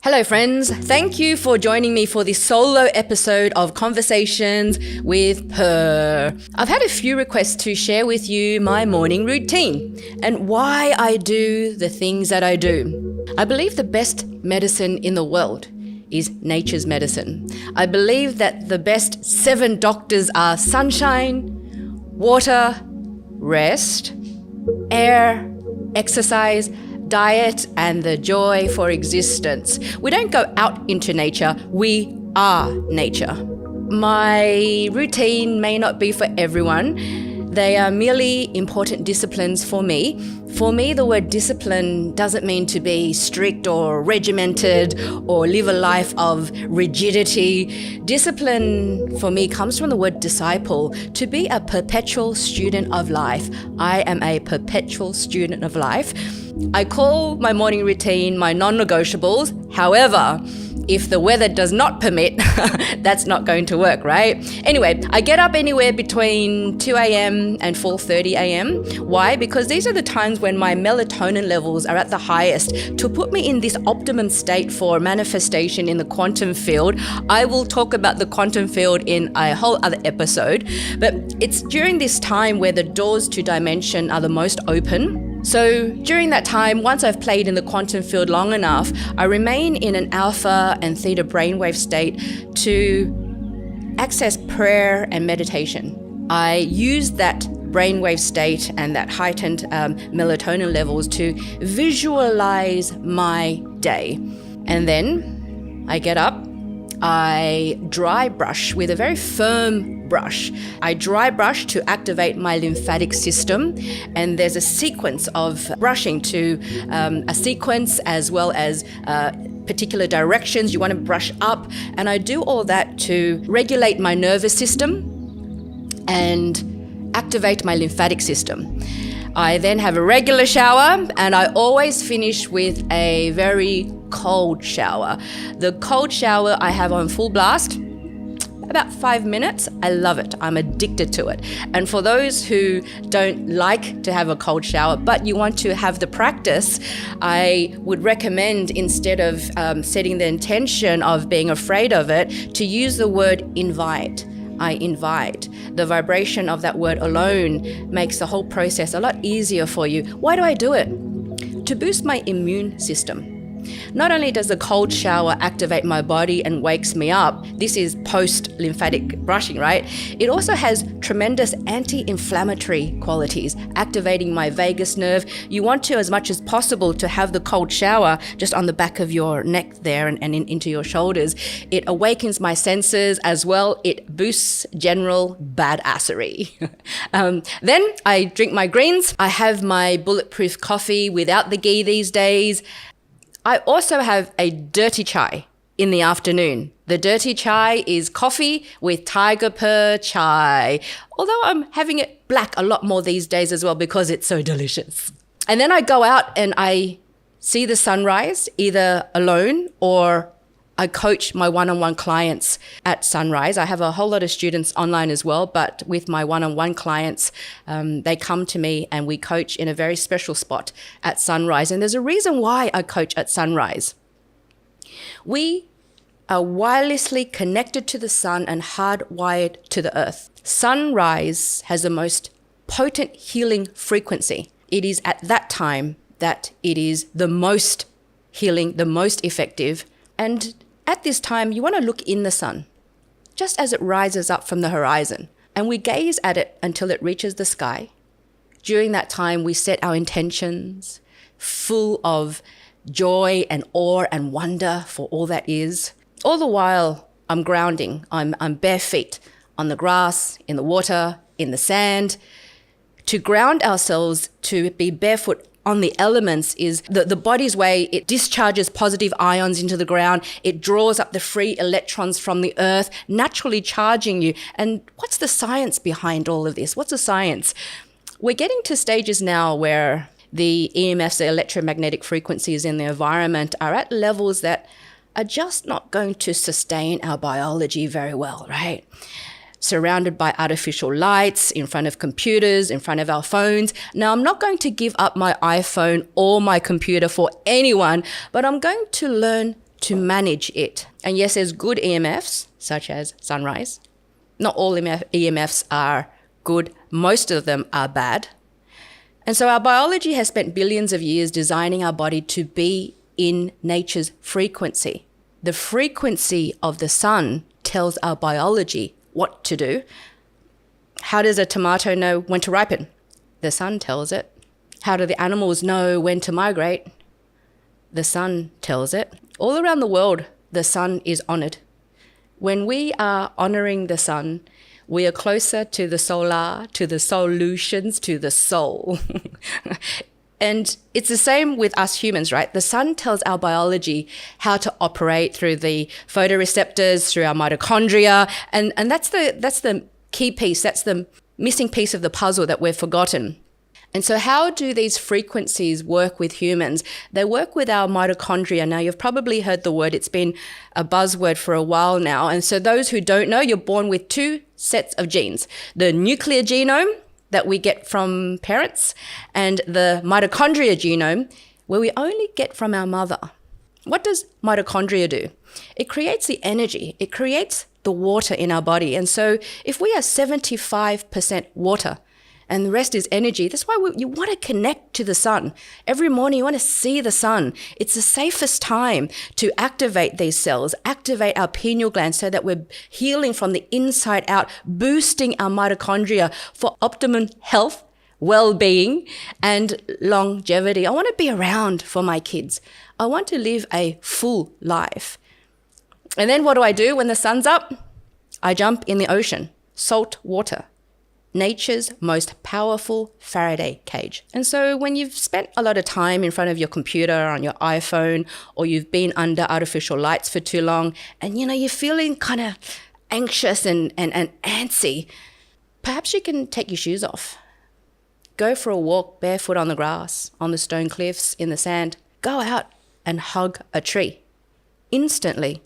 Hello friends, thank you for joining me for this solo episode of Conversations with Purrr. I've had a few requests to share with you my morning routine and why I do the things that I do. I believe the best medicine in the world is nature's medicine. I believe that the best 7 doctors are sunshine, water, rest, air, exercise, diet, and the joy for existence. We don't go out into nature, we are nature. My routine may not be for everyone. They are merely important disciplines for me. For me, the word discipline doesn't mean to be strict or regimented or live a life of rigidity. Discipline for me comes from the word disciple, to be a perpetual student of life. I am a perpetual student of life. I call my morning routine my non-negotiables. However, if the weather does not permit, that's not going to work, right? Anyway, I get up anywhere between 2 a.m. and 4:30 a.m. Why? Because these are the times when my melatonin levels are at the highest to put me in this optimum state for manifestation in the quantum field. I will talk about the quantum field in a whole other episode, but it's during this time where the doors to dimension are the most open. So during that time, once I've played in the quantum field long enough, I remain in an alpha and theta brainwave state to access prayer and meditation. I use that brainwave state and that heightened melatonin levels to visualize my day. And then I get up, I dry brush with a very firm brush. I dry brush to activate my lymphatic system, and there's a sequence of brushing to a sequence as well as particular directions. You want to brush up, and I do all that to regulate my nervous system and activate my lymphatic system. I then have a regular shower, and I always finish with a very cold shower. The cold shower I have on full blast, about 5 minutes. I love it. I'm addicted to it. And for those who don't like to have a cold shower, but you want to have the practice, I would recommend, instead of setting the intention of being afraid of it, to use the word invite. I invite. The vibration of that word alone makes the whole process a lot easier for you. Why do I do it? To boost my immune system. Not only does the cold shower activate my body and wakes me up, this is post-lymphatic brushing, right? It also has tremendous anti-inflammatory qualities, activating my vagus nerve. You want to, as much as possible, to have the cold shower just on the back of your neck there and into your shoulders. It awakens my senses as well. It boosts general badassery. Then I drink my greens. I have my bulletproof coffee without the ghee these days. I also have a dirty chai in the afternoon. The dirty chai is coffee with Tiger Purrr chai, although I'm having it black a lot more these days as well because it's so delicious. And then I go out and I see the sunrise, either alone or I coach my one-on-one clients at sunrise. I have a whole lot of students online as well, but with my one-on-one clients, they come to me and we coach in a very special spot at sunrise. And there's a reason why I coach at sunrise. We are wirelessly connected to the sun and hardwired to the earth. Sunrise has the most potent healing frequency. It is at that time that it is the most healing, the most effective. And at this time, you want to look in the sun, just as it rises up from the horizon. And we gaze at it until it reaches the sky. During that time, we set our intentions, full of joy and awe and wonder for all that is. All the while, I'm grounding. I'm bare feet on the grass, in the water, in the sand. To ground ourselves, to be barefoot on the elements, is the body's way. It discharges positive ions into the ground. It draws up the free electrons from the earth, naturally charging you. And what's the science behind all of this? What's the science? We're getting to stages now where the EMFs, the electromagnetic frequencies in the environment, are at levels that are just not going to sustain our biology very well, right? Surrounded by artificial lights, in front of computers, in front of our phones. Now, I'm not going to give up my iPhone or my computer for anyone, but I'm going to learn to manage it. And yes, there's good EMFs, such as sunrise. Not all EMFs are good. Most of them are bad. And so our biology has spent billions of years designing our body to be in nature's frequency. The frequency of the sun tells our biology what to do. How does a tomato know when to ripen? The sun tells it. How do the animals know when to migrate? The sun tells it. All around the world, the sun is honored. When we are honoring the sun, we are closer to the solar, to the solutions, to the soul. And it's the same with us humans, right? The sun tells our biology how to operate through the photoreceptors, through our mitochondria. And that's the key piece. That's the missing piece of the puzzle that we've forgotten. And so how do these frequencies work with humans? They work with our mitochondria. Now, you've probably heard the word. It's been a buzzword for a while now. And so those who don't know, you're born with two sets of genes. The nuclear genome that we get from parents and the mitochondria genome, where we only get from our mother. What does mitochondria do? It creates the energy. It creates the water in our body. And so if we are 75% water, and the rest is energy. That's why you want to connect to the sun. Every morning you want to see the sun. It's the safest time to activate these cells, activate our pineal gland so that we're healing from the inside out, boosting our mitochondria for optimum health, well-being, and longevity. I want to be around for my kids. I want to live a full life. And then what do I do when the sun's up? I jump in the ocean, salt water. Nature's most powerful Faraday cage. And so when you've spent a lot of time in front of your computer, on your iPhone, or you've been under artificial lights for too long, and you're feeling kind of anxious and antsy, perhaps you can take your shoes off. Go for a walk barefoot on the grass, on the stone cliffs, in the sand. Go out and hug a tree. Instantly,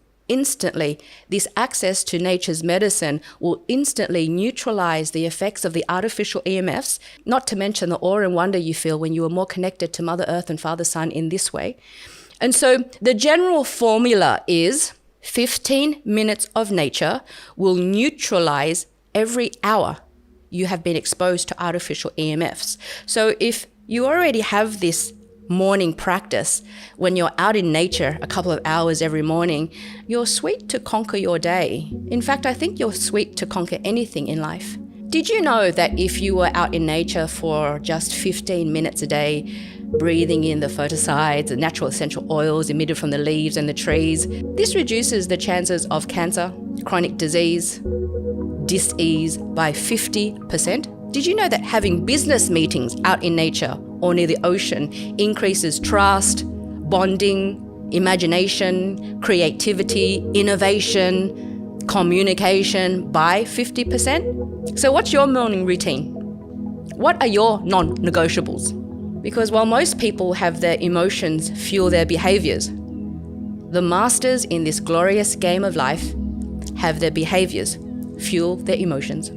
this access to nature's medicine will instantly neutralise the effects of the artificial EMFs, not to mention the awe and wonder you feel when you are more connected to Mother Earth and Father Sun in this way. And so the general formula is 15 minutes of nature will neutralise every hour you have been exposed to artificial EMFs. So if you already have this morning practice, when you're out in nature a couple of hours every morning, you're sweet to conquer your day. In fact, I think you're sweet to conquer anything in life. Did you know that if you were out in nature for just 15 minutes a day, breathing in the pesticides, the natural essential oils emitted from the leaves and the trees, this reduces the chances of cancer, chronic disease, dis-ease by 50%? Did you know that having business meetings out in nature or near the ocean increases trust, bonding, imagination, creativity, innovation, communication by 50%? So what's your morning routine? What are your non-negotiables? Because while most people have their emotions fuel their behaviours, the masters in this glorious game of life have their behaviours fuel their emotions.